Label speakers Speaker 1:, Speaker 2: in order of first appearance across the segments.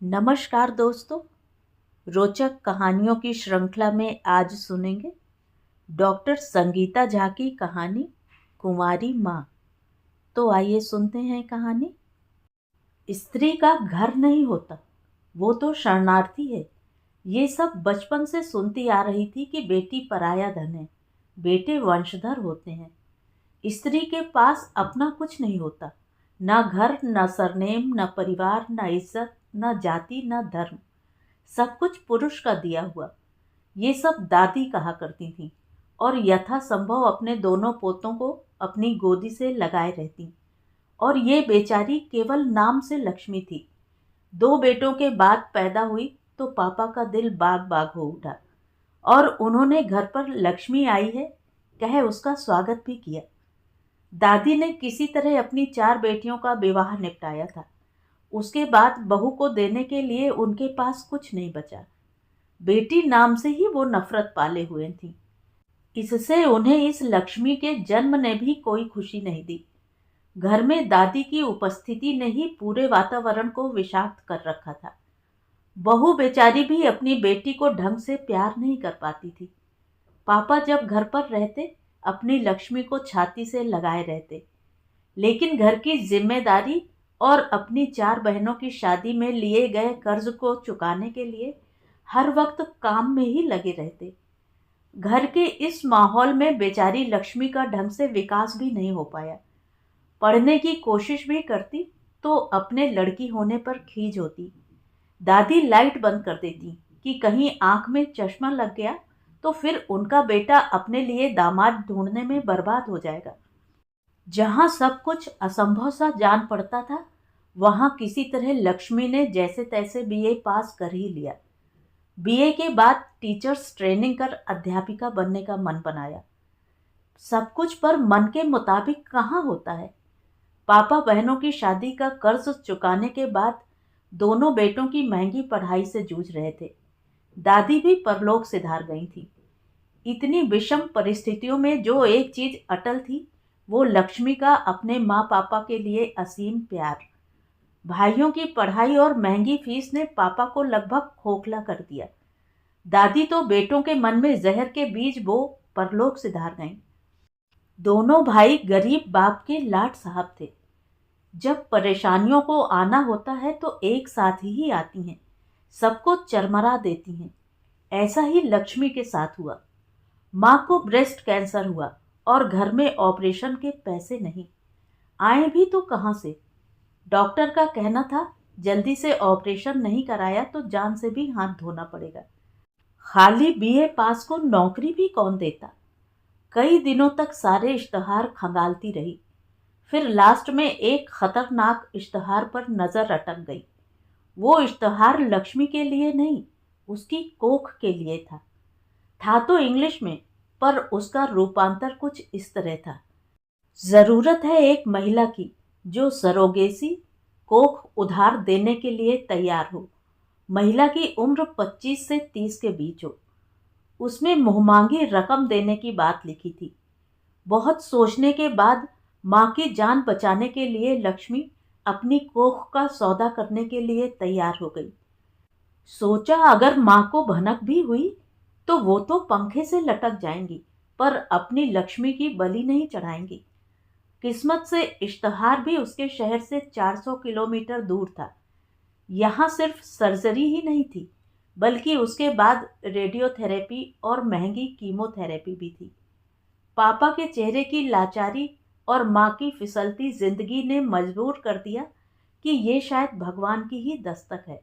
Speaker 1: नमस्कार दोस्तों। रोचक कहानियों की श्रृंखला में आज सुनेंगे डॉक्टर संगीता झा की कहानी कुंवारी माँ। तो आइए सुनते हैं कहानी। स्त्री का घर नहीं होता, वो तो शरणार्थी है। ये सब बचपन से सुनती आ रही थी कि बेटी पराया धन है, बेटे वंशधर होते हैं। स्त्री के पास अपना कुछ नहीं होता, ना घर, ना सरनेम, ना परिवार, ना इज्जत, ना जाति, ना धर्म। सब कुछ पुरुष का दिया हुआ। ये सब दादी कहा करती थी और यथासंभव अपने दोनों पोतों को अपनी गोदी से लगाए रहती। और ये बेचारी केवल नाम से लक्ष्मी थी। दो बेटों के बाद पैदा हुई तो पापा का दिल बाग बाग हो उठा और उन्होंने घर पर लक्ष्मी आई है कहे उसका स्वागत भी किया। दादी ने किसी तरह अपनी चार बेटियों का विवाह निपटाया था। उसके बाद बहू को देने के लिए उनके पास कुछ नहीं बचा। बेटी नाम से ही वो नफरत पाले हुए थी। इससे उन्हें इस लक्ष्मी के जन्म ने भी कोई खुशी नहीं दी। घर में दादी की उपस्थिति ने ही पूरे वातावरण को विषाक्त कर रखा था। बहू बेचारी भी अपनी बेटी को ढंग से प्यार नहीं कर पाती थी। पापा जब घर पर रहते अपनी लक्ष्मी को छाती से लगाए रहते, लेकिन घर की जिम्मेदारी और अपनी चार बहनों की शादी में लिए गए कर्ज को चुकाने के लिए हर वक्त काम में ही लगे रहते। घर के इस माहौल में बेचारी लक्ष्मी का ढंग से विकास भी नहीं हो पाया। पढ़ने की कोशिश भी करती तो अपने लड़की होने पर खीज होती। दादी लाइट बंद कर देती कि कहीं आंख में चश्मा लग गया तो फिर उनका बेटा अपने लिए दामाद ढूंढने में बर्बाद हो जाएगा। जहां सब कुछ असंभव सा जान पड़ता था, वहां किसी तरह लक्ष्मी ने जैसे तैसे बीए पास कर ही लिया। बीए के बाद टीचर्स ट्रेनिंग कर अध्यापिका बनने का मन बनाया। सब कुछ पर मन के मुताबिक कहाँ होता है। पापा बहनों की शादी का कर्ज चुकाने के बाद दोनों बेटों की महंगी पढ़ाई से जूझ रहे थे। दादी भी परलोक सिधार गई थी। इतनी विषम परिस्थितियों में जो एक चीज अटल थी, वो लक्ष्मी का अपने माँ पापा के लिए असीम प्यार। भाइयों की पढ़ाई और महंगी फीस ने पापा को लगभग खोखला कर दिया। दादी तो बेटों के मन में जहर के बीज बो परलोक सिधार गईं। दोनों भाई गरीब बाप के लाट साहब थे। जब परेशानियों को आना होता है तो एक साथ ही आती हैं, सबको चरमरा देती हैं। ऐसा ही लक्ष्मी के साथ हुआ। माँ को ब्रेस्ट कैंसर हुआ और घर में ऑपरेशन के पैसे नहीं। आए भी तो कहाँ से। डॉक्टर का कहना था जल्दी से ऑपरेशन नहीं कराया तो जान से भी हाथ धोना पड़ेगा। खाली बीए पास को नौकरी भी कौन देता। कई दिनों तक सारे इश्तहार खंगालती रही। फिर लास्ट में एक खतरनाक इश्तहार पर नजर अटक गई। वो इश्तहार लक्ष्मी के लिए नहीं, उसकी कोख के लिए था। तो इंग्लिश में, पर उसका रूपांतर कुछ इस तरह था। जरूरत है एक महिला की जो सरोगेसी कोख उधार देने के लिए तैयार हो। महिला की उम्र 25 से 30 के बीच हो। उसमें मुहमांगी रकम देने की बात लिखी थी। बहुत सोचने के बाद माँ की जान बचाने के लिए लक्ष्मी अपनी कोख का सौदा करने के लिए तैयार हो गई। सोचा अगर माँ को भनक भी हुई तो वो तो पंखे से लटक जाएंगी, पर अपनी लक्ष्मी की बलि नहीं चढ़ाएंगी। किस्मत से इश्तहार भी उसके शहर से 400 किलोमीटर दूर था। यहाँ सिर्फ सर्जरी ही नहीं थी, बल्कि उसके बाद रेडियोथेरेपी और महंगी कीमोथेरेपी भी थी। पापा के चेहरे की लाचारी और माँ की फिसलती जिंदगी ने मजबूर कर दिया कि ये शायद भगवान की ही दस्तक है।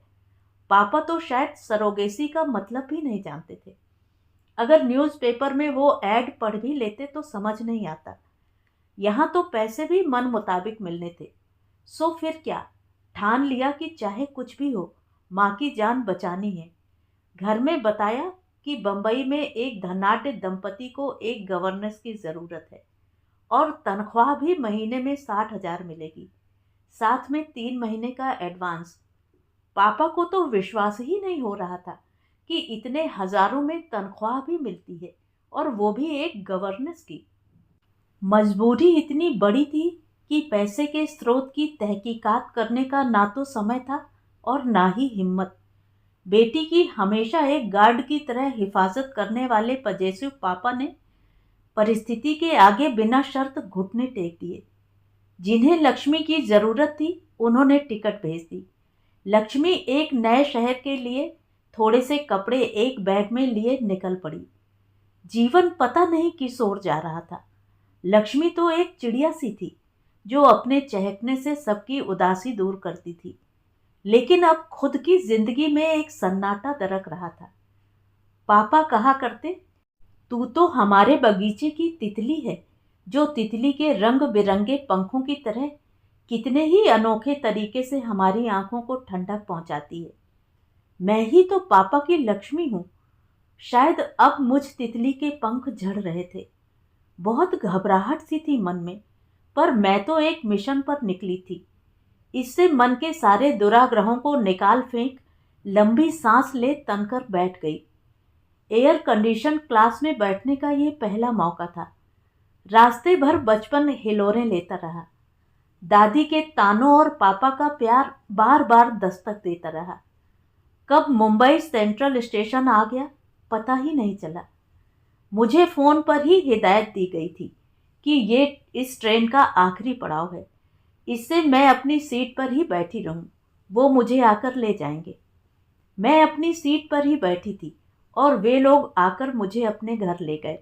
Speaker 1: पापा तो शायद सरोगेसी का मतलब भी नहीं जानते थे। अगर न्यूज़पेपर में वो ऐड पढ़ भी लेते तो समझ नहीं आता। यहाँ तो पैसे भी मन मुताबिक मिलने थे। सो फिर क्या, ठान लिया कि चाहे कुछ भी हो माँ की जान बचानी है। घर में बताया कि बंबई में एक धनाढ्य दंपति को एक गवर्नेंस की जरूरत है और तनख्वाह भी महीने में 60,000 मिलेगी, साथ में 3 महीने का एडवांस। पापा को तो विश्वास ही नहीं हो रहा था कि इतने हजारों में तनख्वाह भी मिलती है, और वो भी एक गवर्नेंस की। मजबूरी इतनी बड़ी थी कि पैसे के स्रोत की तहकीकात करने का ना तो समय था और ना ही हिम्मत। बेटी की हमेशा एक गार्ड की तरह हिफाजत करने वाले पजेसिव पापा ने परिस्थिति के आगे बिना शर्त घुटने टेक दिए। जिन्हें लक्ष्मी की जरूरत थी उन्होंने टिकट भेज दी। लक्ष्मी एक नए शहर के लिए थोड़े से कपड़े एक बैग में लिए निकल पड़ी। जीवन पता नहीं किस ओर जा रहा था। लक्ष्मी तो एक चिड़िया सी थी जो अपने चहकने से सबकी उदासी दूर करती थी, लेकिन अब खुद की जिंदगी में एक सन्नाटा दरक रहा था। पापा कहा करते, तू तो हमारे बगीचे की तितली है जो तितली के रंग बिरंगे पंखों की तरह कितने ही अनोखे तरीके से हमारी आंखों को ठंडक पहुंचाती है। मैं ही तो पापा की लक्ष्मी हूं। शायद अब मुझ तितली के पंख झड़ रहे थे। बहुत घबराहट सी थी मन में, पर मैं तो एक मिशन पर निकली थी। इससे मन के सारे दुराग्रहों को निकाल फेंक लंबी सांस ले तनकर बैठ गई। एयर कंडीशन क्लास में बैठने का ये पहला मौका था। रास्ते भर बचपन हिलोरें लेता रहा। दादी के तानों और पापा का प्यार बार बार दस्तक देता रहा। कब मुंबई सेंट्रल स्टेशन आ गया पता ही नहीं चला। मुझे फोन पर ही हिदायत दी गई थी कि ये इस ट्रेन का आखिरी पड़ाव है, इससे मैं अपनी सीट पर ही बैठी रहूं, वो मुझे आकर ले जाएंगे। मैं अपनी सीट पर ही बैठी थी और वे लोग आकर मुझे अपने घर ले गए।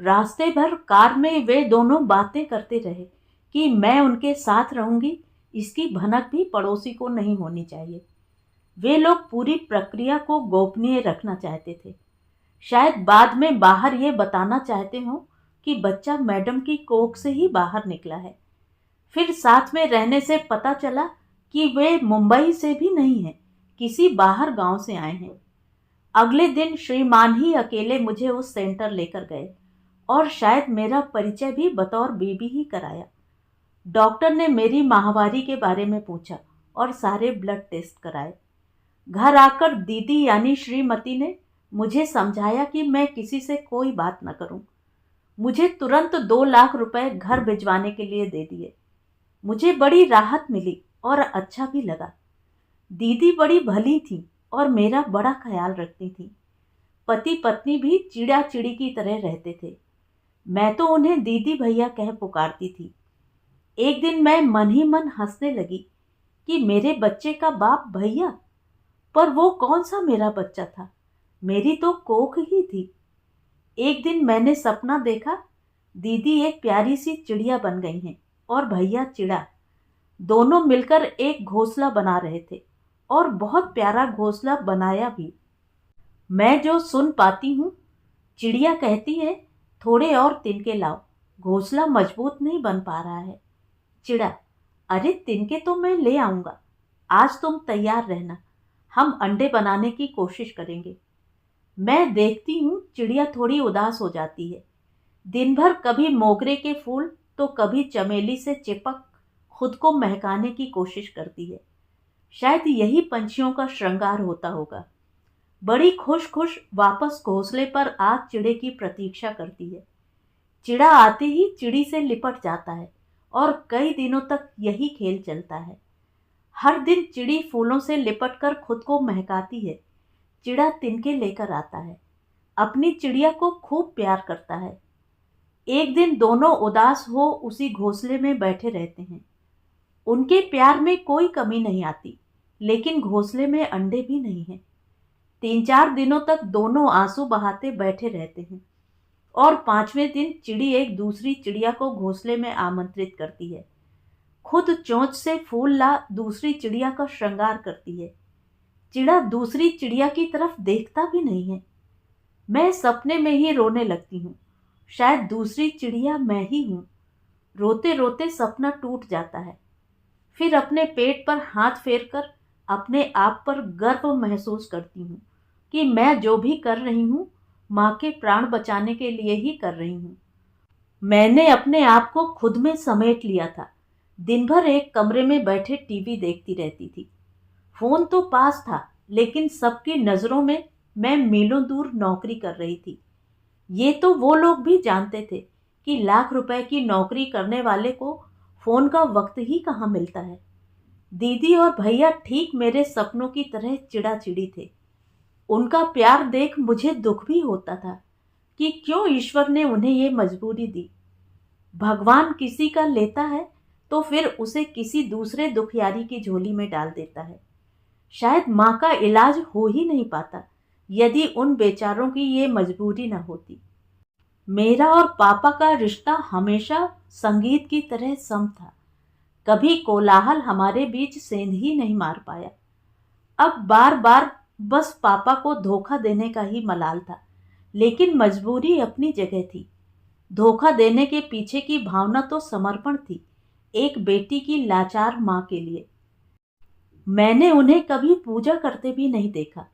Speaker 1: रास्ते भर कार में वे दोनों बातें करते रहे कि मैं उनके साथ रहूंगी, इसकी भनक भी पड़ोसी को नहीं होनी चाहिए। वे लोग पूरी प्रक्रिया को गोपनीय रखना चाहते थे। शायद बाद में बाहर ये बताना चाहते हो कि बच्चा मैडम की कोख से ही बाहर निकला है। फिर साथ में रहने से पता चला कि वे मुंबई से भी नहीं हैं, किसी बाहर गांव से आए हैं। अगले दिन श्रीमान ही अकेले मुझे उस सेंटर लेकर गए और शायद मेरा परिचय भी बतौर बेबी ही कराया। डॉक्टर ने मेरी माहवारी के बारे में पूछा और सारे ब्लड टेस्ट कराए। घर आकर दीदी यानी श्रीमती ने मुझे समझाया कि मैं किसी से कोई बात न करूं। मुझे तुरंत 2 लाख रुपए घर भिजवाने के लिए दे दिए। मुझे बड़ी राहत मिली और अच्छा भी लगा। दीदी बड़ी भली थी और मेरा बड़ा ख्याल रखती थी। पति पत्नी भी चिड़ा चिड़ी की तरह रहते थे। मैं तो उन्हें दीदी भैया कह पुकारती थी। एक दिन मैं मन ही मन हंसने लगी कि मेरे बच्चे का बाप भैया, पर वो कौन सा मेरा बच्चा था, मेरी तो कोख ही थी। एक दिन मैंने सपना देखा, दीदी एक प्यारी सी चिड़िया बन गई हैं और भैया चिड़ा। दोनों मिलकर एक घोंसला बना रहे थे और बहुत प्यारा घोंसला बनाया भी। मैं जो सुन पाती हूँ, चिड़िया कहती है, थोड़े और तिनके लाओ, घोंसला मजबूत नहीं बन पा रहा है। चिड़ा, अरे तिनके तो मैं ले आऊंगा, आज तुम तैयार रहना, हम अंडे बनाने की कोशिश करेंगे। मैं देखती हूँ चिड़िया थोड़ी उदास हो जाती है। दिन भर कभी मोगरे के फूल तो कभी चमेली से चिपक खुद को महकाने की कोशिश करती है। शायद यही पंछियों का श्रृंगार होता होगा। बड़ी खुश खुश वापस घोंसले पर आज चिड़े की प्रतीक्षा करती है। चिड़ा आते ही चिड़ी से लिपट जाता है और कई दिनों तक यही खेल चलता है। हर दिन चिड़ी फूलों से लिपटकर खुद को महकाती है। चिड़ा तिनके लेकर आता है, अपनी चिड़िया को खूब प्यार करता है। एक दिन दोनों उदास हो उसी घोंसले में बैठे रहते हैं। उनके प्यार में कोई कमी नहीं आती, लेकिन घोंसले में अंडे भी नहीं हैं। 3-4 दिनों तक दोनों आंसू बहाते बैठे रहते हैं और 5वें दिन चिड़ी एक दूसरी चिड़िया को घोंसले में आमंत्रित करती है। खुद चोंच से फूल ला दूसरी चिड़िया का श्रृंगार करती है। चिड़ा दूसरी चिड़िया की तरफ देखता भी नहीं है। मैं सपने में ही रोने लगती हूँ। शायद दूसरी चिड़िया मैं ही हूँ। रोते रोते सपना टूट जाता है। फिर अपने पेट पर हाथ फेरकर अपने आप पर गर्व महसूस करती हूँ कि मैं जो भी कर रही हूँ माँ के प्राण बचाने के लिए ही कर रही हूँ। मैंने अपने आप को खुद में समेट लिया था। दिन भर एक कमरे में बैठे टीवी देखती रहती थी। फोन तो पास था, लेकिन सबकी नजरों में मैं मीलों दूर नौकरी कर रही थी। ये तो वो लोग भी जानते थे कि लाख रुपए की नौकरी करने वाले को फोन का वक्त ही कहाँ मिलता है। दीदी और भैया ठीक मेरे सपनों की तरह चिड़ाचिड़ी थे। उनका प्यार देख मुझे दुख भी होता था कि क्यों ईश्वर ने उन्हें ये मजबूरी दी। भगवान किसी का लेता है तो फिर उसे किसी दूसरे दुखियारी की झोली में डाल देता है। शायद माँ का इलाज हो ही नहीं पाता यदि उन बेचारों की ये मजबूरी न होती। मेरा और पापा का रिश्ता हमेशा संगीत की तरह सम था। कभी कोलाहल हमारे बीच सेंध ही नहीं मार पाया। अब बार बार बस पापा को धोखा देने का ही मलाल था, लेकिन मजबूरी अपनी जगह थी। धोखा देने के पीछे की भावना तो समर्पण थी, एक बेटी की लाचार माँ के लिए। मैंने उन्हें कभी पूजा करते भी नहीं देखा,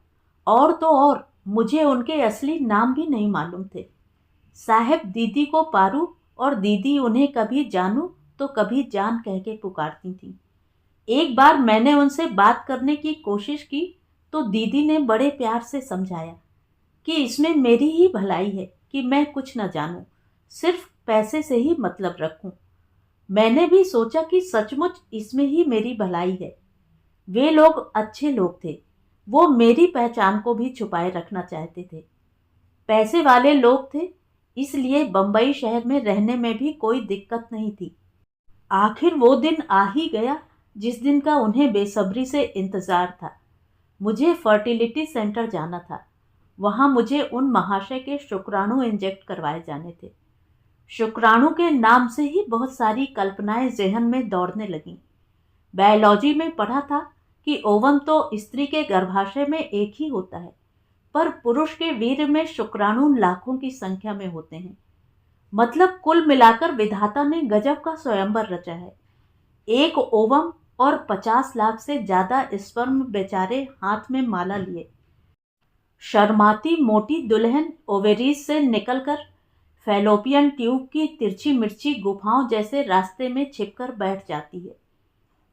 Speaker 1: और तो और मुझे उनके असली नाम भी नहीं मालूम थे। साहब दीदी को पारू और दीदी उन्हें कभी जानू तो कभी जान कह के पुकारती थी। एक बार मैंने उनसे बात करने की कोशिश की तो दीदी ने बड़े प्यार से समझाया कि इसमें मेरी ही भलाई है कि मैं कुछ न जानूं, सिर्फ पैसे से ही मतलब रखूं। मैंने भी सोचा कि सचमुच इसमें ही मेरी भलाई है। वे लोग अच्छे लोग थे, वो मेरी पहचान को भी छुपाए रखना चाहते थे। पैसे वाले लोग थे, इसलिए बंबई शहर में रहने में भी कोई दिक्कत नहीं थी। आखिर वो दिन आ ही गया जिस दिन का उन्हें बेसब्री से इंतजार था। मुझे फर्टिलिटी सेंटर जाना था। वहां मुझे उन महाशय के शुक्राणु इंजेक्ट करवाए जाने थे। शुक्राणु के नाम से ही बहुत सारी कल्पनाएं जहन में दौड़ने लगीं। बायोलॉजी में पढ़ा था कि ओवम तो स्त्री के गर्भाशय में एक ही होता है, पर पुरुष के वीर्य में शुक्राणु लाखों की संख्या में होते हैं। मतलब कुल मिलाकर विधाता ने गजब का स्वयंवर रचा है। एक ओवम और 50 लाख से ज्यादा स्पर्म बेचारे हाथ में माला लिए शर्माती मोटी दुल्हन ओवेरीज से निकलकर फैलोपियन ट्यूब की तिरछी मिर्ची गुफाओं जैसे रास्ते में छिपकर बैठ जाती है।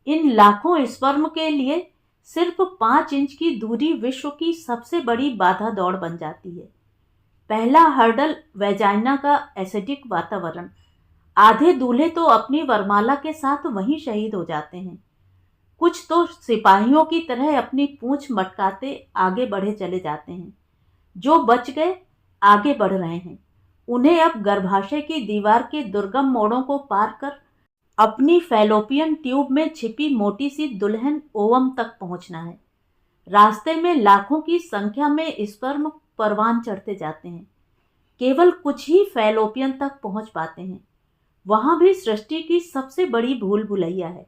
Speaker 1: इन लाखों स्पर्म के लिए सिर्फ 5 इंच की दूरी विश्व की सबसे बड़ी बाधा दौड़ बन जाती है। पहला हर्डल वेजाइना का एसिडिक वातावरण। आधे दूल्हे तो अपनी वरमाला के साथ वहीं शहीद हो जाते हैं। कुछ तो सिपाहियों की तरह अपनी पूंछ मटकाते आगे बढ़े चले जाते हैं। जो बच गए आगे बढ़ रहे हैं। उन्हें अब गर्भाशय की दीवार के दुर्गम मोड़ों को पार कर अपनी फैलोपियन ट्यूब में छिपी मोटी सी दुल्हन ओवम तक पहुंचना है। रास्ते में लाखों की संख्या में स्पर्म परवान चढ़ते जाते हैं। केवल कुछ ही फैलोपियन तक पहुंच पाते हैं। वहां भी सृष्टि की सबसे बड़ी भूल भुलैया है।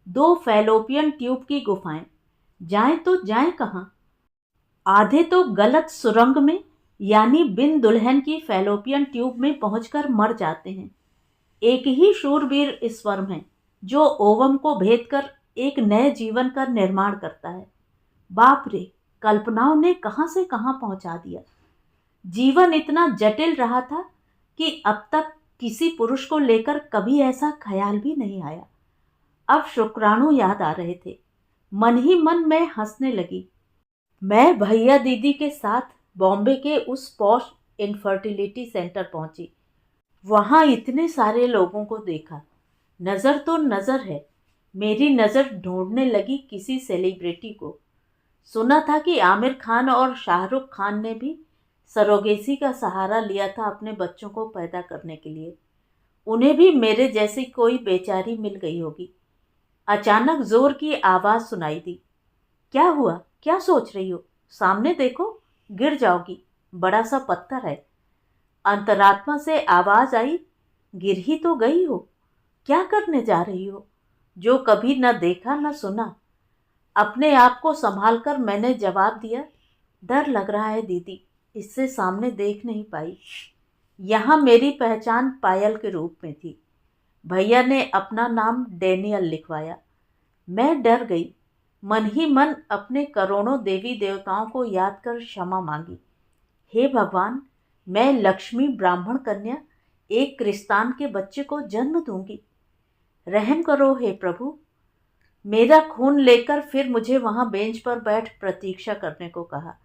Speaker 1: 2 फैलोपियन ट्यूब की गुफाएं। जाएं तो जाएं कहां? आधे तो गलत सुरंग में, यानी बिन दुल्हन की फैलोपियन ट्यूब में पहुंचकर मर जाते हैं। एक ही शूरवीर स्पर्म है जो ओवम को भेद कर एक नए जीवन का निर्माण करता है। बाप रे, कल्पनाओं ने कहां से कहां पहुंचा दिया। जीवन इतना जटिल रहा था कि अब तक किसी पुरुष को लेकर कभी ऐसा ख्याल भी नहीं आया। अब शुक्राणु याद आ रहे थे। मन ही मन मैं हंसने लगी। मैं भैया दीदी के साथ बॉम्बे के उस पॉश इनफर्टिलिटी सेंटर पहुंची। वहां इतने सारे लोगों को देखा। नजर तो नजर है। मेरी नजर ढूंढने लगी किसी सेलिब्रिटी को। सुना था कि आमिर खान और शाहरुख खान ने भी सरोगेसी का सहारा लिया था अपने बच्चों को पैदा करने के लिए। उन्हें भी मेरे जैसी कोई बेचारी मिल गई होगी। अचानक जोर की आवाज सुनाई दी। क्या हुआ? क्या सोच रही हो? सामने देखो, गिर जाओगी, बड़ा सा पत्थर है। अंतरात्मा से आवाज आई, गिर ही तो गई हो। क्या करने जा रही हो? जो कभी न देखा न सुना। अपने आप को संभालकर मैंने जवाब दिया, डर लग रहा है दीदी, इससे सामने देख नहीं पाई। यहाँ मेरी पहचान पायल के रूप में थी। भैया ने अपना नाम डेनियल लिखवाया। मैं डर गई। मन ही मन अपने करोड़ों देवी देवताओं को याद कर क्षमा मांगी। हे भगवान, मैं लक्ष्मी ब्राह्मण कन्या एक क्रिस्तान के बच्चे को जन्म दूंगी। रहम करो हे प्रभु। मेरा खून लेकर फिर मुझे वहां बेंच पर बैठ प्रतीक्षा करने को कहा।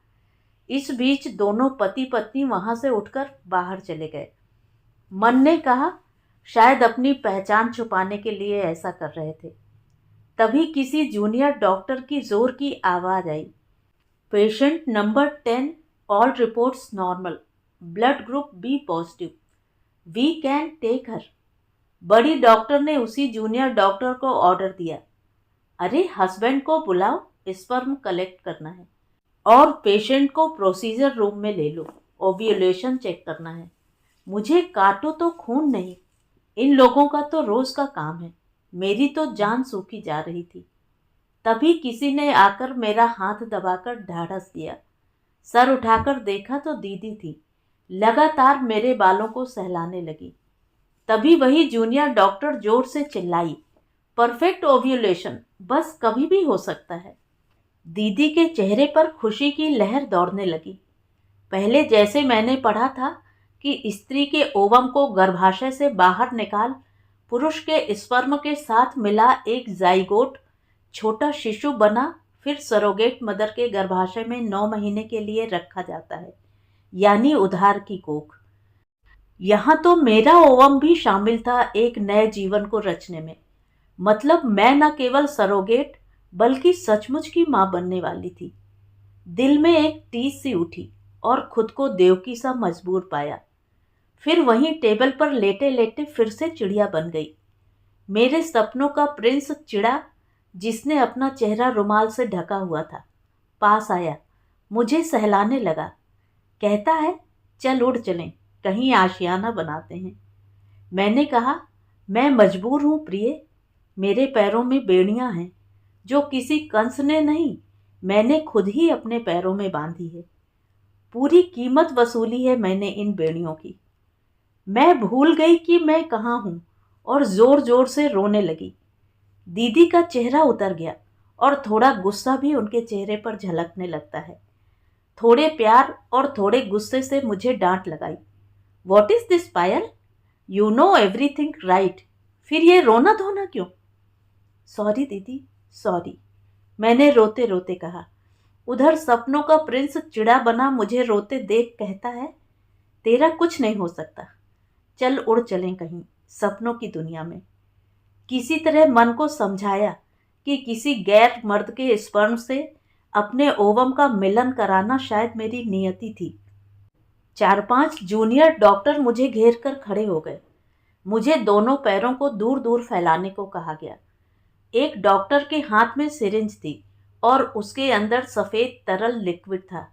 Speaker 1: इस बीच दोनों पति पत्नी वहां से उठकर बाहर चले गए। मन ने कहा शायद अपनी पहचान छुपाने के लिए ऐसा कर रहे थे। तभी किसी जूनियर डॉक्टर की जोर की आवाज आई, patient number 10, all reports normal, blood group B positive, we can take her. बड़ी डॉक्टर ने उसी जूनियर डॉक्टर को ऑर्डर दिया, अरे हस्बैंड को बुलाओ, स्पर्म कलेक्ट करना है और पेशेंट को प्रोसीजर रूम में ले लो, ओव्यूलेशन चेक करना है। मुझे काटो तो खून नहीं, इन लोगों का तो रोज का काम है। मेरी तो जान सूखी जा रही थी। तभी किसी ने आकर मेरा हाथ दबाकर ढाढ़स दिया। सर उठाकर देखा तो दीदी थी, लगातार मेरे बालों को सहलाने लगी। तभी वही जूनियर डॉक्टर जोर से चिल्लाई, परफेक्ट ओव्यूलेशन, बस कभी भी हो सकता है। दीदी के चेहरे पर खुशी की लहर दौड़ने लगी। पहले जैसे मैंने पढ़ा था कि स्त्री के ओवम को गर्भाशय से बाहर निकाल पुरुष के स्पर्म के साथ मिला एक जाइगोट छोटा शिशु बना, फिर सरोगेट मदर के गर्भाशय में 9 महीने के लिए रखा जाता है, यानी उधार की कोख। यहाँ तो मेरा ओवम भी शामिल था एक नए जीवन को रचने में। मतलब मैं न केवल सरोगेट बल्कि सचमुच की मां बनने वाली थी। दिल में एक टीस सी उठी और खुद को देवकी सा मजबूर पाया। फिर वहीं टेबल पर लेटे लेटे फिर से चिड़िया बन गई। मेरे सपनों का प्रिंस चिड़ा, जिसने अपना चेहरा रुमाल से ढका हुआ था, पास आया, मुझे सहलाने लगा। कहता है, चल उड़ चलें, कहीं आशियाना बनाते हैं। मैंने कहा, मैं मजबूर हूं प्रिय, मेरे पैरों में बेड़ियां हैं जो किसी कंस ने नहीं, मैंने खुद ही अपने पैरों में बांधी है। पूरी कीमत वसूली है मैंने इन बेड़ियों की। मैं भूल गई कि मैं कहाँ हूं और जोर जोर से रोने लगी। दीदी का चेहरा उतर गया और थोड़ा गुस्सा भी उनके चेहरे पर झलकने लगता है। थोड़े प्यार और थोड़े गुस्से से मुझे डांट लगाई, what is this Payal, you know everything right, फिर ये रोना धोना क्यों? सॉरी दीदी, सॉरी, मैंने रोते रोते कहा। उधर सपनों का प्रिंस चिड़ा बना मुझे रोते देख कहता है, तेरा कुछ नहीं हो सकता, चल उड़ चलें कहीं सपनों की दुनिया में। किसी तरह मन को समझाया कि किसी गैर मर्द के स्पर्म से अपने ओवम का मिलन कराना शायद मेरी नियति थी। 4-5 जूनियर डॉक्टर मुझे घेर कर खड़े हो गए। मुझे दोनों पैरों को दूर दूर फैलाने को कहा गया। एक डॉक्टर के हाथ में सिरिंज थी और उसके अंदर सफ़ेद तरल लिक्विड था।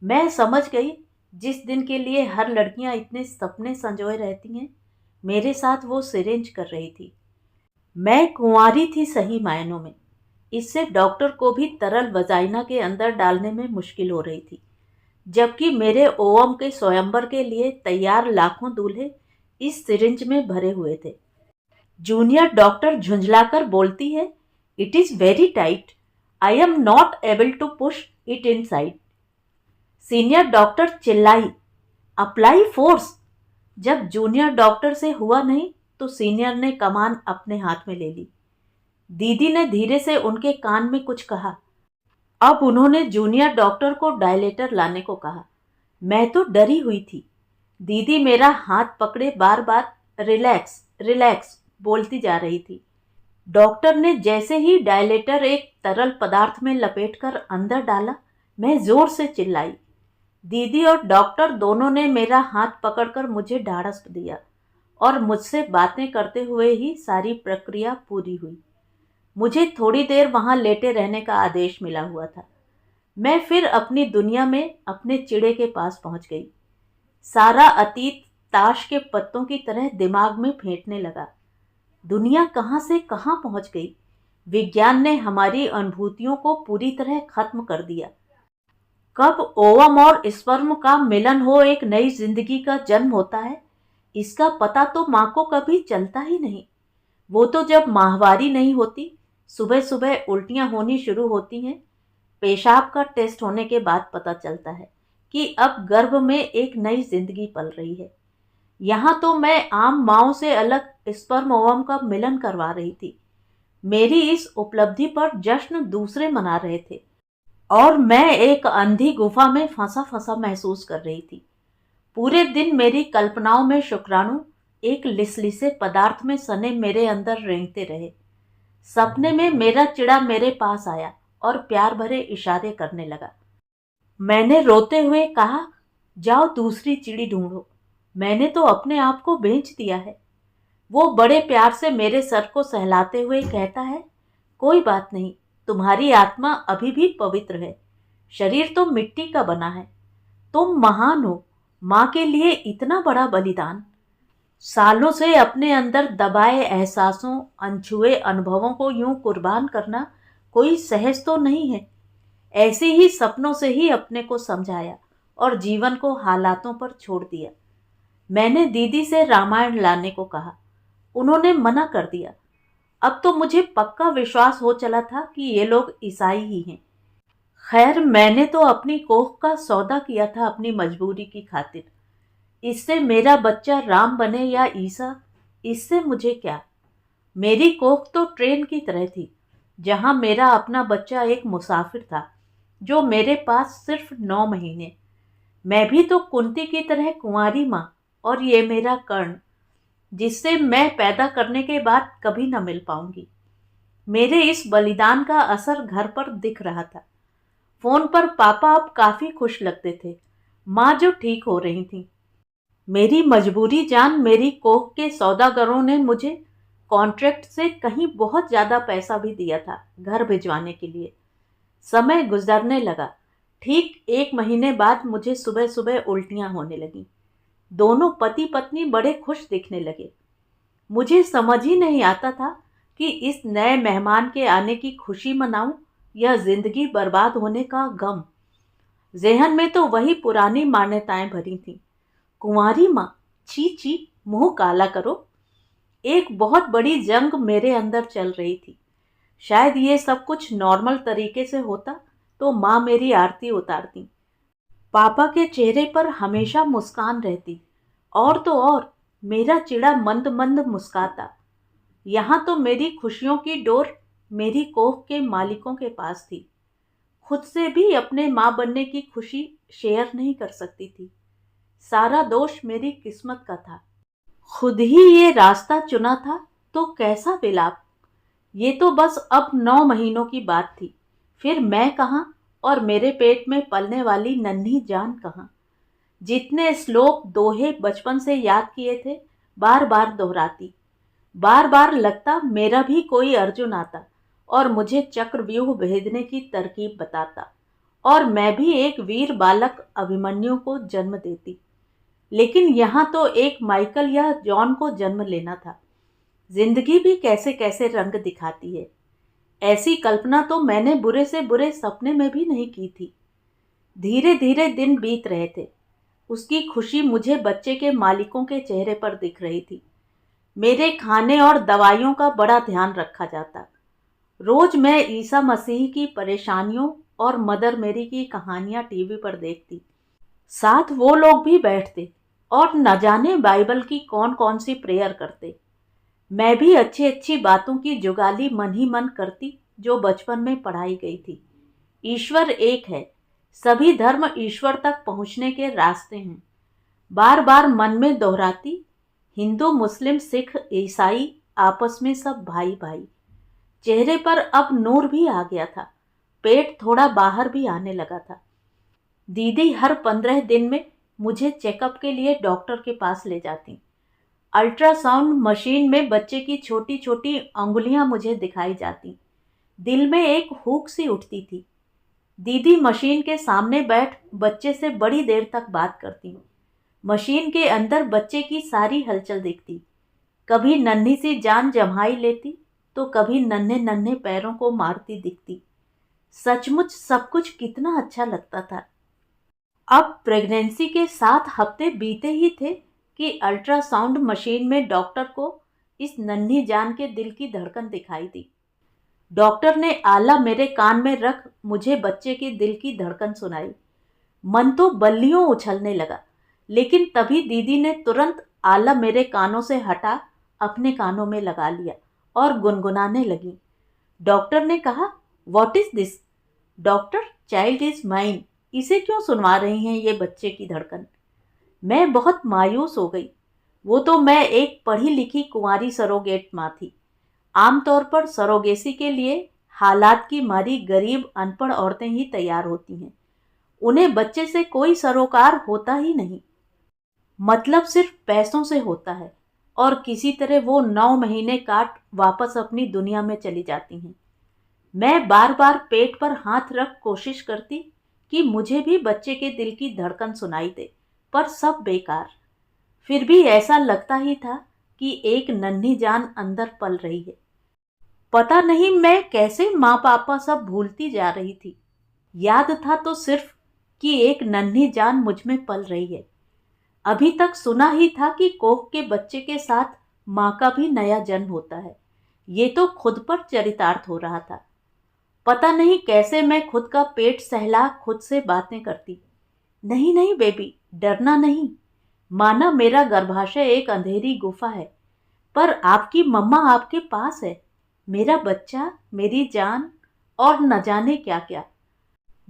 Speaker 1: मैं समझ गई, जिस दिन के लिए हर लड़कियां इतने सपने संजोए रहती हैं, मेरे साथ वो सिरिंज कर रही थी। मैं कुंवारी थी सही मायनों में। इससे डॉक्टर को भी तरल वजाइना के अंदर डालने में मुश्किल हो रही थी, जबकि मेरे ओवम के स्वयंवर के लिए तैयार लाखों दूल्हे इस सिरिंज में भरे हुए थे। जूनियर डॉक्टर झुंझलाकर बोलती है, it is very tight, I am not able to push it inside. Senior doctor चिल्लाई, अप्लाई फोर्स। जब जूनियर डॉक्टर से हुआ नहीं तो सीनियर ने कमान अपने हाथ में ले ली। दीदी ने धीरे से उनके कान में कुछ कहा। अब उन्होंने जूनियर डॉक्टर को डायलेटर लाने को कहा। मैं तो डरी हुई थी। दीदी मेरा हाथ पकड़े बार बार रिलैक्स रिलैक्स बोलती जा रही थी। डॉक्टर ने जैसे ही डायलेटर एक तरल पदार्थ में लपेटकर अंदर डाला, मैं जोर से चिल्लाई। दीदी और डॉक्टर दोनों ने मेरा हाथ पकड़कर मुझे ढाढ़स दिया और मुझसे बातें करते हुए ही सारी प्रक्रिया पूरी हुई। मुझे थोड़ी देर वहां लेटे रहने का आदेश मिला हुआ था। मैं फिर अपनी दुनिया में अपने चिड़े के पास पहुंच गई। सारा अतीत ताश के पत्तों की तरह दिमाग में फेंटने लगा। दुनिया कहाँ से कहाँ पहुंच गई। विज्ञान ने हमारी अनुभूतियों को पूरी तरह खत्म कर दिया। कब ओवम और स्पर्म का मिलन हो एक नई जिंदगी का जन्म होता है, इसका पता तो माँ को कभी चलता ही नहीं। वो तो जब माहवारी नहीं होती, सुबह सुबह उल्टियाँ होनी शुरू होती हैं, पेशाब का टेस्ट होने के बाद पता चलता है कि अब गर्भ में एक नई जिंदगी पल रही है। यहाँ तो मैं आम माँओं से अलग स्पर्म ओवम का मिलन करवा रही थी। मेरी इस उपलब्धि पर जश्न दूसरे मना रहे थे और मैं एक अंधी गुफा में फंसा फंसा महसूस कर रही थी। पूरे दिन मेरी कल्पनाओं में शुक्राणु एक लिसलिसे पदार्थ में सने मेरे अंदर रेंगते रहे। सपने में मेरा चिड़ा मेरे पास आया और प्यार भरे इशारे करने लगा। मैंने रोते हुए कहा, जाओ दूसरी चिड़ी ढूंढो, मैंने तो अपने आप को बेच दिया है। वो बड़े प्यार से मेरे सर को सहलाते हुए कहता है, कोई बात नहीं, तुम्हारी आत्मा अभी भी पवित्र है, शरीर तो मिट्टी का बना है। तुम महान हो, माँ के लिए इतना बड़ा बलिदान। सालों से अपने अंदर दबाए एहसासों, अनछुए अनुभवों को यूं कुर्बान करना कोई सहज तो नहीं है। ऐसे ही सपनों से ही अपने को समझाया और जीवन को हालातों पर छोड़ दिया। मैंने दीदी से रामायण लाने को कहा, उन्होंने मना कर दिया। अब तो मुझे पक्का विश्वास हो चला था कि ये लोग ईसाई ही हैं। खैर, मैंने तो अपनी कोख का सौदा किया था अपनी मजबूरी की खातिर। इससे मेरा बच्चा राम बने या ईसा, इससे मुझे क्या। मेरी कोख तो ट्रेन की तरह थी, जहां मेरा अपना बच्चा एक मुसाफिर था जो मेरे पास सिर्फ 9 महीने। मैं भी तो कुंती की तरह कुंवारी माँ, और ये मेरा कर्ण, जिससे मैं पैदा करने के बाद कभी न मिल पाऊंगी। मेरे इस बलिदान का असर घर पर दिख रहा था। फोन पर पापा अब काफी खुश लगते थे, माँ जो ठीक हो रही थी। मेरी मजबूरी जान मेरी कोख के सौदागरों ने मुझे कॉन्ट्रैक्ट से कहीं बहुत ज़्यादा पैसा भी दिया था घर भिजवाने के लिए। समय गुजरने लगा। ठीक 1 महीने बाद मुझे सुबह सुबह उल्टियाँ होने लगीं। दोनों पति पत्नी बड़े खुश दिखने लगे। मुझे समझ ही नहीं आता था कि इस नए मेहमान के आने की खुशी मनाऊं या जिंदगी बर्बाद होने का गम। ज़हन में तो वही पुरानी मान्यताएं भरी थीं। कुंवारी माँ, छी छी, मुंह काला करो। एक बहुत बड़ी जंग मेरे अंदर चल रही थी। शायद ये सब कुछ नॉर्मल तरीके से होता तो माँ मेरी आरती उतारती, पापा के चेहरे पर हमेशा मुस्कान रहती, और तो और मेरा चिड़ा मंद मंद मुस्काता। यहाँ तो मेरी खुशियों की डोर मेरी कोख के मालिकों के पास थी। खुद से भी अपने माँ बनने की खुशी शेयर नहीं कर सकती थी। सारा दोष मेरी किस्मत का था। खुद ही ये रास्ता चुना था तो कैसा विलाप। ये तो बस अब 9 महीनों की बात थी। फिर मैं कहाँ और मेरे पेट में पलने वाली नन्ही जान कहाँ। जितने श्लोक दोहे बचपन से याद किए थे बार बार दोहराती। बार बार लगता मेरा भी कोई अर्जुन आता और मुझे चक्रव्यूह भेदने की तरकीब बताता, और मैं भी एक वीर बालक अभिमन्यु को जन्म देती। लेकिन यहाँ तो एक माइकल या जॉन को जन्म लेना था। जिंदगी भी कैसे कैसे रंग दिखाती है। ऐसी कल्पना तो मैंने बुरे से बुरे सपने में भी नहीं की थी। धीरे धीरे दिन बीत रहे थे। उसकी खुशी मुझे बच्चे के मालिकों के चेहरे पर दिख रही थी। मेरे खाने और दवाइयों का बड़ा ध्यान रखा जाता। रोज मैं ईसा मसीह की परेशानियों और मदर मेरी की कहानियां टीवी पर देखती। साथ वो लोग भी बैठते और न जाने बाइबल की कौन कौन सी प्रेयर करते। मैं भी अच्छी अच्छी बातों की जुगाली मन ही मन करती जो बचपन में पढ़ाई गई थी। ईश्वर एक है, सभी धर्म ईश्वर तक पहुंचने के रास्ते हैं। बार बार मन में दोहराती। हिंदू, मुस्लिम, सिख, ईसाई आपस में सब भाई भाई। चेहरे पर अब नूर भी आ गया था। पेट थोड़ा बाहर भी आने लगा था। दीदी हर 15 दिन में मुझे चेकअप के लिए डॉक्टर के पास ले जाती। अल्ट्रासाउंड मशीन में बच्चे की छोटी छोटी अंगुलियां मुझे दिखाई जाती। दिल में एक हुक सी उठती थी। दीदी मशीन के सामने बैठ बच्चे से बड़ी देर तक बात करती। मशीन के अंदर बच्चे की सारी हलचल दिखती। कभी नन्ही सी जान जम्हाई लेती तो कभी नन्हे नन्हे पैरों को मारती दिखती। सचमुच सब कुछ कितना अच्छा लगता था। अब प्रेगनेंसी के 7 हफ्ते बीते ही थे कि अल्ट्रासाउंड मशीन में डॉक्टर को इस नन्ही जान के दिल की धड़कन दिखाई दी। डॉक्टर ने आला मेरे कान में रख मुझे बच्चे के दिल की धड़कन सुनाई। मन तो बल्लियों उछलने लगा, लेकिन तभी दीदी ने तुरंत आला मेरे कानों से हटा अपने कानों में लगा लिया और गुनगुनाने लगी। डॉक्टर ने कहा, what is this? Doctor, child is mine. इसे क्यों सुनवा रही हैं ये बच्चे की धड़कन? मैं बहुत मायूस हो गई। वो तो मैं एक पढ़ी लिखी कुंवारी सरोगेट माँ थी। आमतौर पर सरोगेसी के लिए हालात की मारी गरीब अनपढ़ औरतें ही तैयार होती हैं। उन्हें बच्चे से कोई सरोकार होता ही नहीं, मतलब सिर्फ पैसों से होता है, और किसी तरह वो 9 महीने काट वापस अपनी दुनिया में चली जाती हैं। मैं बार बार पेट पर हाथ रख कोशिश करती कि मुझे भी बच्चे के दिल की धड़कन सुनाई दे, पर सब बेकार। फिर भी ऐसा लगता ही था कि एक नन्ही जान अंदर पल रही है। पता नहीं मैं कैसे माँ पापा सब भूलती जा रही थी। याद था तो सिर्फ कि एक नन्ही जान मुझ में पल रही है। अभी तक सुना ही था कि कोख के बच्चे के साथ माँ का भी नया जन्म होता है। ये तो खुद पर चरितार्थ हो रहा था। पता नहीं कैसे मैं खुद का पेट सहला खुद से बातें करती। नहीं नहीं बेबी, डरना नहीं। माना मेरा गर्भाशय एक अंधेरी गुफा है, पर आपकी मम्मा आपके पास है। मेरा बच्चा, मेरी जान, और न जाने क्या क्या।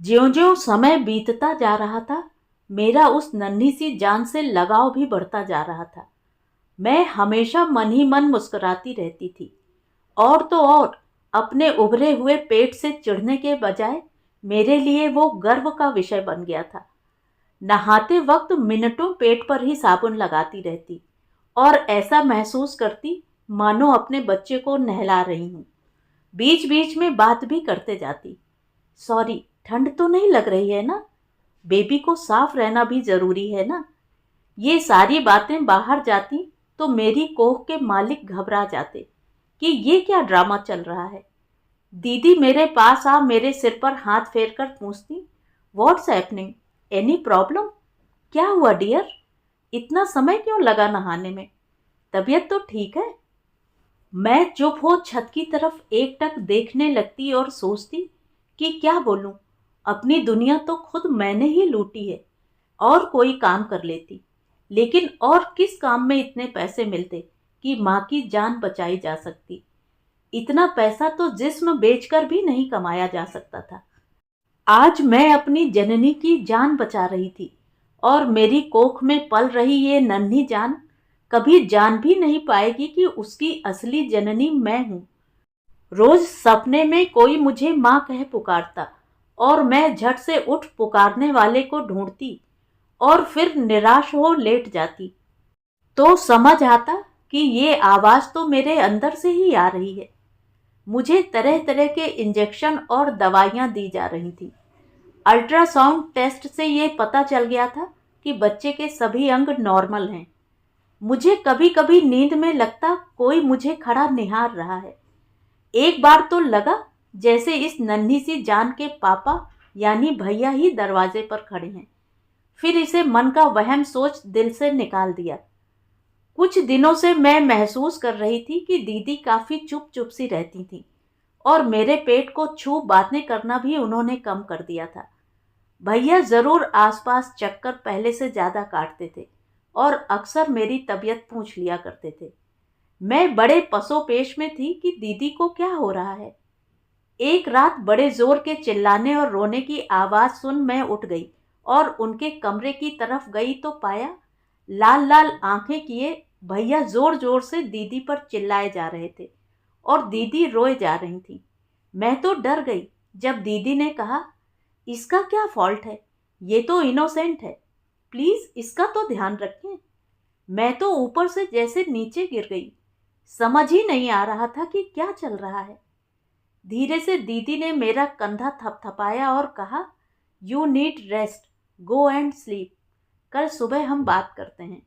Speaker 1: ज्यों-ज्यों समय बीतता जा रहा था, मेरा उस नन्ही सी जान से लगाव भी बढ़ता जा रहा था। मैं हमेशा मन ही मन मुस्कुराती रहती थी, और तो और अपने उभरे हुए पेट से चिढ़ने के बजाय मेरे लिए वो गर्व का विषय बन गया था। नहाते वक्त मिनटों पेट पर ही साबुन लगाती रहती और ऐसा महसूस करती मानो अपने बच्चे को नहला रही हूँ। बीच बीच में बात भी करते जाती। सॉरी, ठंड तो नहीं लग रही है ना? बेबी को साफ रहना भी जरूरी है ना? ये सारी बातें बाहर जाती तो मेरी कोख के मालिक घबरा जाते कि ये क्या ड्रामा चल रहा है। दीदी मेरे पास आ मेरे सिर पर हाथ फेर कर पूछती, व्हाट्स हैपनिंग? Any problem? क्या हुआ डियर? इतना समय क्यों लगा नहाने में? तबीयत तो ठीक है? मैं चुप हो छत की तरफ एकटक देखने लगती और सोचती कि क्या बोलूं। अपनी दुनिया तो खुद मैंने ही लूटी है। और कोई काम कर लेती, लेकिन और किस काम में इतने पैसे मिलते कि माँ की जान बचाई जा सकती। इतना पैसा तो जिस्म बेचकर भी नहीं कमाया जा सकता था। आज मैं अपनी जननी की जान बचा रही थी, और मेरी कोख में पल रही ये नन्ही जान कभी जान भी नहीं पाएगी कि उसकी असली जननी मैं हूं। रोज सपने में कोई मुझे माँ कह पुकारता, और मैं झट से उठ पुकारने वाले को ढूंढती और फिर निराश हो लेट जाती। तो समझ आता कि ये आवाज तो मेरे अंदर से ही आ रही है। मुझे तरह तरह के इंजेक्शन और दवाइयां दी जा रही थी। अल्ट्रासाउंड टेस्ट से ये पता चल गया था कि बच्चे के सभी अंग नॉर्मल हैं। मुझे कभी कभी नींद में लगता कोई मुझे खड़ा निहार रहा है। एक बार तो लगा जैसे इस नन्ही सी जान के पापा यानी भैया ही दरवाजे पर खड़े हैं। फिर इसे मन का वहम सोच दिल से निकाल दिया। कुछ दिनों से मैं महसूस कर रही थी कि दीदी काफी चुप चुप सी रहती थी, और मेरे पेट को छू बातें करना भी उन्होंने कम कर दिया था। भैया जरूर आसपास चक्कर पहले से ज्यादा काटते थे और अक्सर मेरी तबीयत पूछ लिया करते थे। मैं बड़े पसोपेश में थी कि दीदी को क्या हो रहा है। एक रात बड़े जोर के चिल्लाने और रोने की आवाज सुन मैं उठ गई और उनके कमरे की तरफ गई तो पाया लाल लाल आंखें किए भैया जोर जोर से दीदी पर चिल्लाए जा रहे थे और दीदी रोए जा रही थी। मैं तो डर गई जब दीदी ने कहा, इसका क्या फॉल्ट है? ये तो इनोसेंट है, प्लीज इसका तो ध्यान रखें। मैं तो ऊपर से जैसे नीचे गिर गई। समझ ही नहीं आ रहा था कि क्या चल रहा है। धीरे से दीदी ने मेरा कंधा थपथपाया और कहा, you need rest, go and sleep, कल सुबह हम बात करते हैं।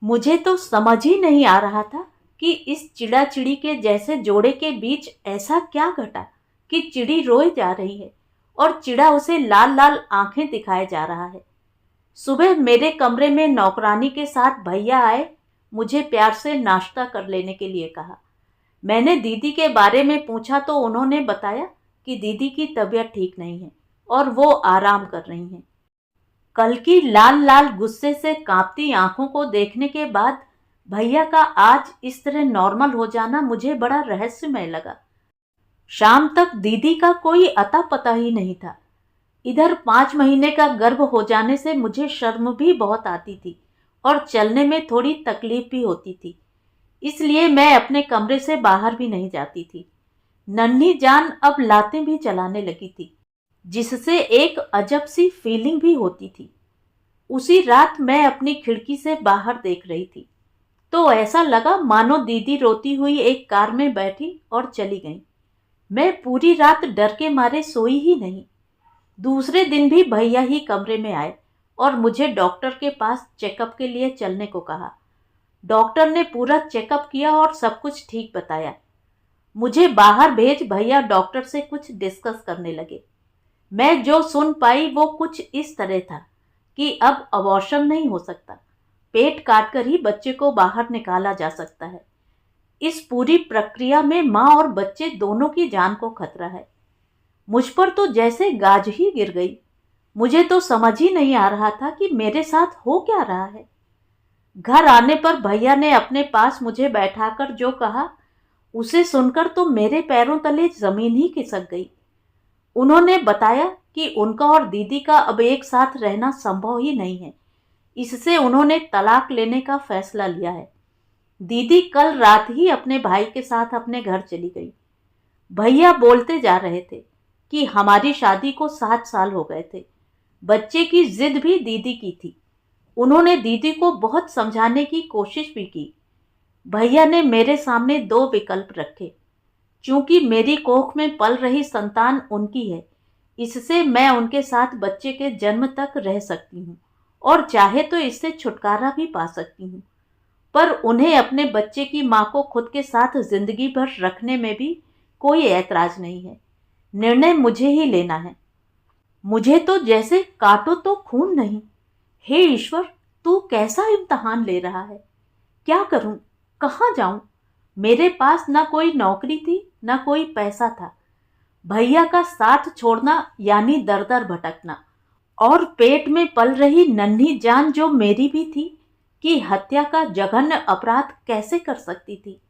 Speaker 1: मुझे तो समझ ही नहीं आ रहा था कि इस चिड़ा चिड़ी के जैसे जोड़े के बीच ऐसा क्या घटा कि चिड़ी रोए जा रही है और चिड़ा उसे लाल लाल आंखें दिखाए जा रहा है। सुबह मेरे कमरे में नौकरानी के साथ भैया आए, मुझे प्यार से नाश्ता कर लेने के लिए कहा। मैंने दीदी के बारे में पूछा तो उन्होंने बताया कि दीदी की तबीयत ठीक नहीं है और वो आराम कर रही हैं। कल की लाल लाल गुस्से से कांपती आंखों को देखने के बाद भैया का आज इस तरह नॉर्मल हो जाना मुझे बड़ा रहस्यमय लगा। शाम तक दीदी का कोई अता पता ही नहीं था। इधर 5 महीने का गर्भ हो जाने से मुझे शर्म भी बहुत आती थी और चलने में थोड़ी तकलीफ भी होती थी। इसलिए मैं अपने कमरे से बाहर भी नहीं जाती थी। नन्ही जान अब लातें भी चलाने लगी थी, जिससे एक अजब सी फीलिंग भी होती थी। उसी रात मैं अपनी खिड़की से बाहर देख रही थी, तो ऐसा लगा मानो दीदी रोती हुई एक कार में बैठी और चली गई। मैं पूरी रात डर के मारे सोई ही नहीं। दूसरे दिन भी भैया ही कमरे में आए और मुझे डॉक्टर के पास चेकअप के लिए चलने को कहा। डॉक्टर ने पूरा चेकअप किया और सब कुछ ठीक बताया। मुझे बाहर भेज भैया डॉक्टर से कुछ डिस्कस करने लगे। मैं जो सुन पाई वो कुछ इस तरह था कि अब अबॉर्शन नहीं हो सकता, पेट काटकर ही बच्चे को बाहर निकाला जा सकता है। इस पूरी प्रक्रिया में माँ और बच्चे दोनों की जान को खतरा है। मुझ पर तो जैसे गाज ही गिर गई। मुझे तो समझ ही नहीं आ रहा था कि मेरे साथ हो क्या रहा है। घर आने पर भैया ने अपने पास मुझे बैठाकर जो कहा, उसे सुनकर तो मेरे पैरों तले जमीन ही खिसक गई। उन्होंने बताया कि उनका और दीदी का अब एक साथ रहना संभव ही नहीं है। इससे उन्होंने तलाक लेने का फैसला लिया है। दीदी कल रात ही अपने भाई के साथ अपने घर चली गई। भैया बोलते जा रहे थे कि हमारी शादी को 7 साल हो गए थे। बच्चे की जिद भी दीदी की थी। उन्होंने दीदी को बहुत समझाने की कोशिश भी की। भैया ने मेरे सामने 2 विकल्प रखे। चूंकि मेरी कोख में पल रही संतान उनकी है, इससे मैं उनके साथ बच्चे के जन्म तक रह सकती हूँ और चाहे तो इससे छुटकारा भी पा सकती हूँ। पर उन्हें अपने बच्चे की माँ को खुद के साथ जिंदगी भर रखने में भी कोई ऐतराज नहीं है। निर्णय मुझे ही लेना है। मुझे तो जैसे काटो तो खून नहीं। हे ईश्वर, तू कैसा इम्तहान ले रहा है? क्या करूं? कहाँ जाऊं? मेरे पास ना कोई नौकरी थी, ना कोई पैसा था। भैया का साथ छोड़ना यानी दर दर भटकना, और पेट में पल रही नन्ही जान जो मेरी भी थी, कि हत्या का जघन्य अपराध कैसे कर सकती थी।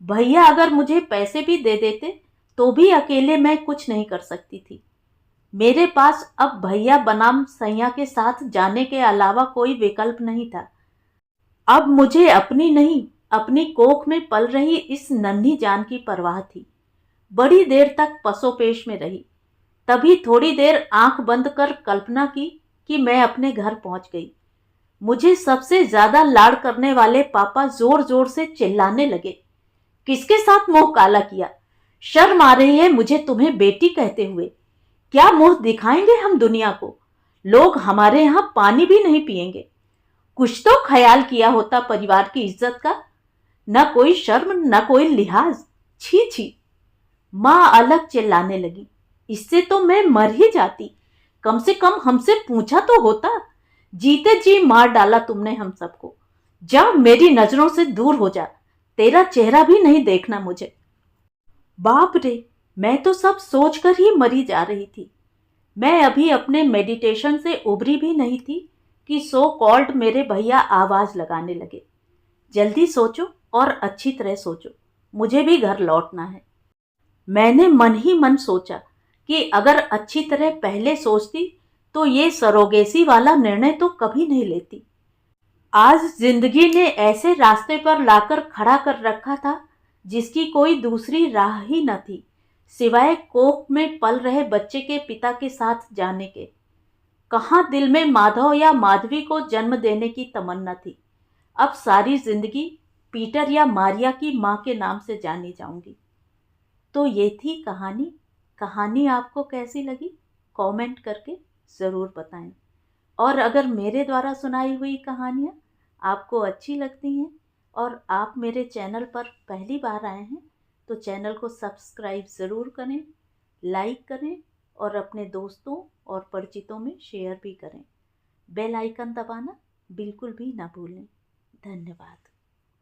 Speaker 1: भैया अगर मुझे पैसे भी दे देते तो भी अकेले मैं कुछ नहीं कर सकती थी। मेरे पास अब भैया बनाम सैया के साथ जाने के अलावा कोई विकल्प नहीं था। अब मुझे अपनी नहीं, अपनी कोख में पल रही इस नन्ही जान की परवाह थी। बड़ी देर तक पसोपेश में रही। तभी थोड़ी देर आंख बंद कर कल्पना की कि मैं अपने घर पहुंच गई। मुझे सबसे ज्यादा लाड़ करने वाले पापा जोर जोर से चिल्लाने लगे, किसके साथ मुंह काला किया? शर्म आ रही है मुझे तुम्हें बेटी कहते हुए। क्या मुंह दिखाएंगे हम दुनिया को? लोग हमारे यहां पानी भी नहीं पिएंगे। कुछ तो ख्याल किया होता परिवार की इज्जत का। न कोई शर्म, न कोई लिहाज। छी छी। माँ अलग चिल्लाने लगी, इससे तो मैं मर ही जाती। कम से कम हमसे पूछा तो होता। जीते जी मार डाला तुमने हम सबको। जा, मेरी नजरों से दूर हो जा। तेरा चेहरा भी नहीं देखना मुझे। बाप रे, मैं तो सब सोचकर ही मरी जा रही थी। मैं अभी अपने मेडिटेशन से उभरी भी नहीं थी कि सो कॉल्ड मेरे भैया आवाज लगाने लगे, जल्दी सोचो और अच्छी तरह सोचो, मुझे भी घर लौटना है। मैंने मन ही मन सोचा कि अगर अच्छी तरह पहले सोचती तो ये सरोगेसी वाला निर्णय तो कभी नहीं लेती। आज जिंदगी ने ऐसे रास्ते पर लाकर खड़ा कर रखा था जिसकी कोई दूसरी राह ही न थी, सिवाय कोख में पल रहे बच्चे के पिता के साथ जाने के। कहाँ दिल में माधव या माधवी को जन्म देने की तमन्ना थी। अब सारी जिंदगी पीटर या मारिया की माँ के नाम से जानी जाऊंगी। तो ये थी कहानी। कहानी आपको कैसी लगी कमेंट करके ज़रूर बताएं। और अगर मेरे द्वारा सुनाई हुई कहानियाँ आपको अच्छी लगती हैं और आप मेरे चैनल पर पहली बार आए हैं तो चैनल को सब्सक्राइब ज़रूर करें, लाइक करें और अपने दोस्तों और परिचितों में शेयर भी करें। बेल आइकन दबाना बिल्कुल भी ना भूलें। धन्यवाद।